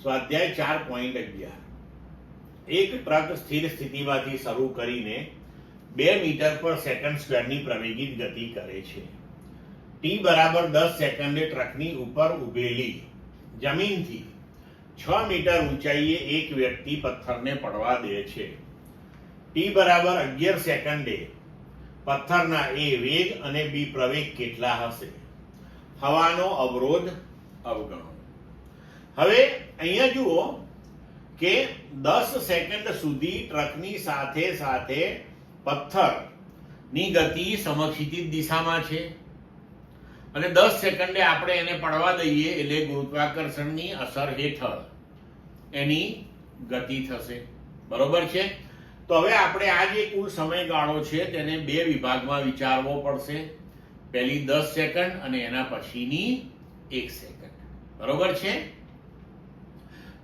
સ્વાધ્યાય 4.11 એક ટ્રક સ્થિર સ્થિતિમાંથી શરૂ કરીને 2 મીટર પર સેકન્ડ સ્ક્વેરની પ્રવેગિત ગતિ કરે છે. ટી બરાબર 10 સેકન્ડે ટ્રકની ઉપર ઉભેલી જમીનથી 6 મીટર ઊંચાઈએ એક વ્યક્તિ પથ્થરને પડવા દે છે. ટી બરાબર 11 સેકન્ડે પથ્થરના એ વેગ અને બી પ્રવેગ કેટલા હશે? હવાનો અવરોધ અવગણો. હવે અહીંયા જુઓ કે 10 સેકન્ડ સુધી ટ્રકની સાથે સાથે પથ્થરની ગતિ સમક્ષિતિજ દિશામાં છે અને 10 સેકન્ડે આપણે એને પડવા દઈએ એટલે ગુરુત્વાકર્ષણની અસર હેઠળ એની ગતિ થશે. બરોબર છે? તો હવે આપણે આ જે કુલ સમયગાળો છે તેને 2 વિભાગમાં વિચારવો પડશે. પહેલી 10 સેકન્ડ અને એના પછીની 1 સેકન્ડ. બરોબર છે?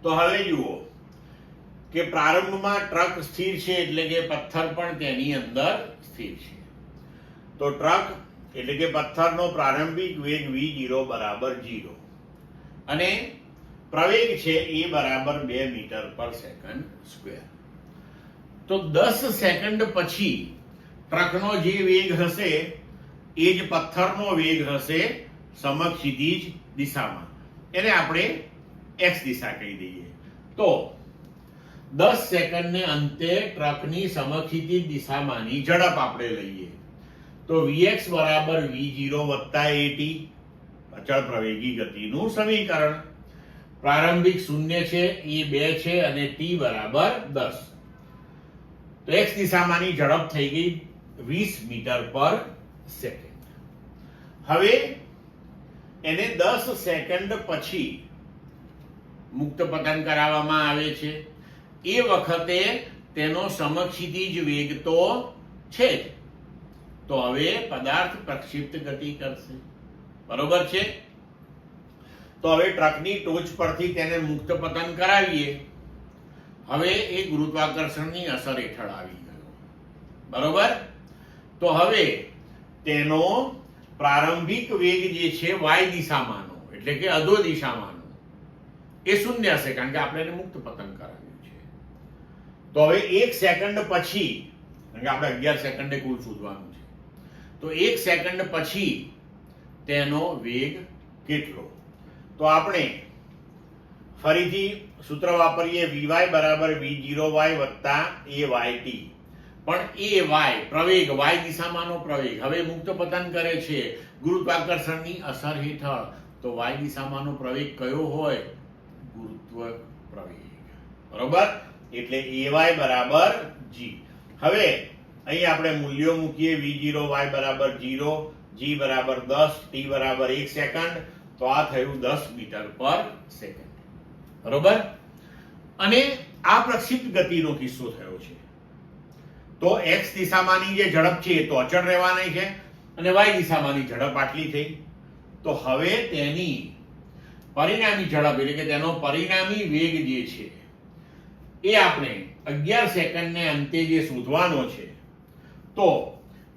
તો હવે જુઓ કે પ્રારંભમાં ટ્રક સ્થિર છે એટલે કે પથ્થર પણ તેની અંદર સ્થિર છે. તો ટ્રક એટલે કે પથ્થરનો પ્રારંભિક વેગ v0 બરાબર 0 અને પ્રવેગ છે એ બરાબર 2 મીટર પર સેકન્ડ સ્ક્વેર. તો 10 સેકન્ડ પછી ટ્રકનો જે વેગ હશે એ જ પથ્થરનો વેગ હશે સમક્ષિતિજ દિશામાં. એને આપણે x દિશા કહી દઈએ. તો 10 સેકન્ડને અંતે ટ્રકની સમક્ષિતિજ દિશામાંની ઝડપ આપણે લઈએ તો vx બરાબર v0 વત્તા at અચળ પ્રવેગી ગતિનું સમીકરણ. પ્રારંભિક શૂન્ય છે એ 2 છે અને t બરાબર 10. તો x દિશામાંની ઝડપ થઈ ગઈ 20 મીટર પર સેકન્ડ. હવે એને 10 સેકન્ડ પછી મુક્ત પતન કરાવવામાં આવે છે. એ વખતે તેનો સમક્ષિતિજ વેગ તો છે જ. તો હવે પદાર્થ પ્રક્ષિપ્ત ગતિ કરશે. બરોબર છે? તો હવે ટ્રકની ટોચ પરથી તેને મુક્ત પતન કરાવીએ. હવે એ ગુરુત્વાકર્ષણની અસર હેઠળ આવી ગયો. બરોબર? તો હવે તેનો પ્રારંભિક વેગ જે છે y દિશામાંનો એટલે કે અધો દિશામાંનો એ શૂન્ય હશે કારણ કે આપણે એને મુક્ત પતન કરાવ્યું છે. તો હવે 1 સેકન્ડ પછી કારણ કે આપણે 11 સેકન્ડે કુલ શોધવાનું છે. તો 1 સેકન્ડ પછી તેનો વેગ કેટલો? તો આપણે ફરીથી સૂત્ર વાપરીએ vy બરાબર v0y વત્તા ayt. પણ ay પ્રવેગ y દિશામાંનો પ્રવેગ હવે મુક્ત પતન કરે છે ગુરુત્વાકર્ષણની અસર હેઠળ. તો y દિશામાંનો પ્રવેગ કયો હોય? ગુરુત્વ પ્રવેગ. બરોબર? એટલે ay બરાબર g. હવે અહીં આપણે મૂલ્યો મૂકીએ. v0y બરાબર 0, g બરાબર 10, t બરાબર 1 સેકન્ડ. તો આ થયું 10 મીટર પર સેકન્ડ. બરોબર? અને આ પ્રક્ષિપ્ત ગતિનો કિસ્સો થયો છે. તો x દિશામાંની જે ઝડપ છે એ તો અચળ રહેવાની છે અને y દિશામાંની ઝડપ આટલી થઈ. તો હવે તેની પરિણામી ઝડપ એટલે કે તેનો પરિણામી વેગ જે છે એ આપણે 11 સેકન્ડને અંતે જે શોધવાનો છે. તો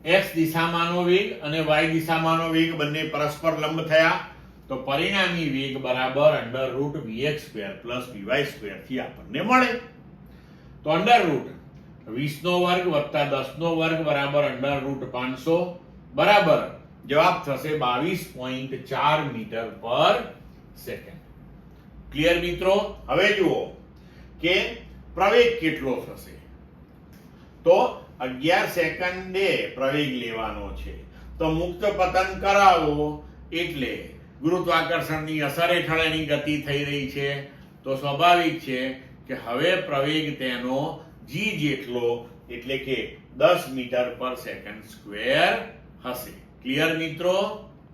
x દિશામાંનો વેગ અને y દિશામાંનો વેગ બંને પરસ્પર લંબ થયા. તો પરિણામી વેગ બરાબર √vx² + vy² થી આપણને મળે. તો √20 નો વર્ગ વત્તા 10 નો વર્ગ બરાબર √500 બરાબર જવાબ થશે 22.4 મીટર પર સેકન્ડ. ક્લિયર મિત્રો? હવે જુઓ કે પ્રવેગ કેટલો થશે. તો 11 સેકન્ડે પ્રવેગ લેવાનો છે. તો મુક્ત પતન કરાવો એટલે ગુરુત્વાકર્ષણની અસર હેઠળ એની ગતિ થઈ રહી છે. તો સ્વાભાવિક છે કે હવે પ્રવેગ તેનો g જેટલો એટલે કે 10 મીટર પર સેકન્ડ સ્ક્વેર હશે. ક્લિયર મિત્રો?